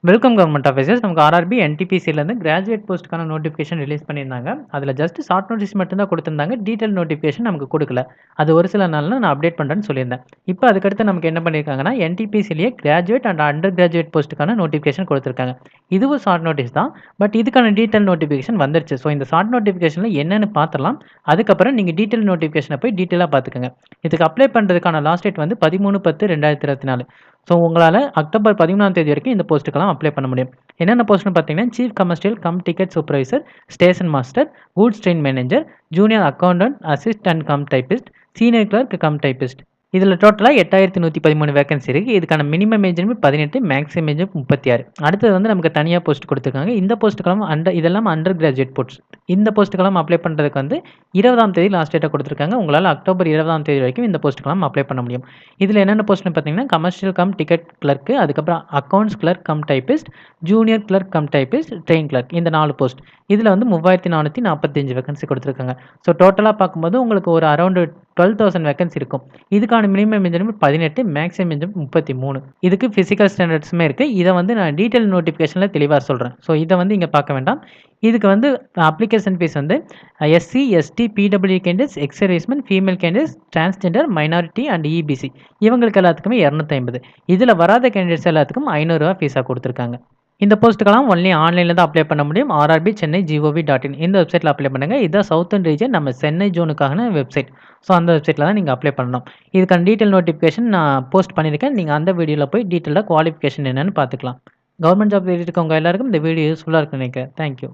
Welcome government officers. நமக்கு RRB, என்டிபிசிலேருந்து graduate போஸ்ட்டுக்கான notification release பண்ணியிருந்தாங்க. அதில் ஜஸ்ட் ஷார்ட் நோட்டீஸ் மட்டும் தான் கொடுத்துருந்தாங்க. டீட்டெயில் நோட்டிஃபிகேஷன் நமக்கு கொடுக்கல. அது ஒரு சில நாளில் நான் அப்டேட் பண்ணுறேன்னு சொல்லியிருந்தேன். இப்போ அதுக்கடுத்து நமக்கு என்ன பண்ணியிருக்காங்கன்னா, என்டிபிசிலேயே கிராஜுவேட் அண்ட் அண்டர் கிராஜுவேட் போஸ்ட்டுக்கான நோட்டிஃபிகேஷன் கொடுத்துருக்காங்க. இதுவும் ஷார்ட் நோட்டீஸ் தான். பட் இதுக்கான டீட்டெயில் நோட்டிஃபிகேஷன் வந்துருச்சு. ஸோ இந்த ஷார்ட் நோட்டிஃபிகேஷனில் என்னென்னு பார்த்துடலாம். அதுக்கப்புறம் நீங்கள் டீட்டெயில் நோட்டிஃபிகேஷனை போய் டீட்டெயிலாக பார்த்துக்கோங்க. இதுக்கு அப்ளை பண்ணுறதுக்கான லாஸ்ட் டேட் வந்து 13/10/2024. ஸோ உங்களால் அக்டோபர் 13ஆம் தேதி வரைக்கும் இந்த போஸ்ட்டுக்கெல்லாம் அப்ளை பண்ண முடியும். என்னென்ன போஸ்ட்னு பார்த்தீங்கன்னா, chief commercial cum ticket supervisor, station master, goods train manager, junior accountant assistant cum typist, senior clerk cum typist. இதில் டோட்டலாக 8113 வேகன்சி இருக்குது. இதுக்கான மினிமம் ஏஜ் 18, மேக்ஸிமம் ஏஜ் 36. அடுத்தது வந்து நமக்கு தனியாக போஸ்ட் கொடுத்துருக்காங்க. இந்த போஸ்ட்டுக்கெல்லாம் இதெல்லாம் அண்டர் கிராஜுவேட் போஸ்ட். இந்த போஸ்ட்டுக்கெல்லாம் அப்ளை பண்ணுறதுக்கு வந்து 20ஆம் தேதி லாஸ்ட் டேட்டாக கொடுத்துருக்காங்க. உங்களால் அக்டோபர் 20ஆம் தேதி வரைக்கும் இந்த போஸ்ட்டுக்கெல்லாம் அப்ளை பண்ண முடியும். இதில் என்னென்ன போஸ்ட்னு பார்த்தீங்கன்னா, கமர்ஷியல் கம் டிக்கெட் கிளர்க்கு, அதுக்கப்புறம் accounts clerk cum typist, junior clerk cum typist, train clerk. இந்த 4 போஸ்ட். இதில் வந்து 3445 வேகன்சி கொடுத்துருக்காங்க. ஸோ டோட்டலாக பார்க்கும்போது உங்களுக்கு ஒரு அரௌண்ட் 12,000 வேகன்சி இருக்கும். இதுக்கான மினிமம் ஏஜ் 18, மேக்ஸிமம் ஏஜ் 33. இதுக்கு ஃபிசிக்கல் ஸ்டாண்டர்ட்ஸுமே இருக்குது. இதை வந்து நான் டீட்டெயில் நோட்டிஃபிகேஷனில் தெளிவாக சொல்கிறேன். ஸோ இதை வந்து இங்கே பார்க்க வேண்டாம். இதுக்கு வந்து அப்ளிகேஷன் ஃபீஸ் வந்து SC, ST, PWD candidates, ex-servicemen, female candidates, transgender, minority and EBC இவங்களுக்கு எல்லாத்துக்குமே 250. இதில் வராத கேண்டிடேட்ஸ் எல்லாத்துக்கும் ₹500 ஃபீஸாக கொடுத்துருக்காங்க. இந்த போஸ்ட்டுக்கெல்லாம் ஒன்லி ஆன்லைனில் தான் அப்ளை பண்ண முடியும். ஆர்ஆர்பி சென்னை gov.in இந்த வெப்சைட்டில் அப்ளை பண்ணுங்கள். இதுதான் சவுத்தர்ன் ரீஜன் நம்ம சென்னை ஜோனுக்கான வெப்சைட். ஸோ அந்த வெப்சைட்டில் தான் நீங்கள் அப்ளை பண்ணணும். இதுக்கான டீட்டெயில் நோட்டிஃபிகேஷன் நான் போஸ்ட் பண்ணியிருக்கேன். நீங்கள் அந்த வீடியோவில் போய் டீட்டெயிலாக குவாலிஃபிகேஷன் என்னென்னு பார்த்துக்கலாம். கவர்மெண்ட் ஜாப் இருக்கவங்க எல்லாருக்கும் இந்த வீடியோ யூஸ்ஃபுல்லாக இருக்குன்னு நினைக்கிறேன். தேங்க்யூ.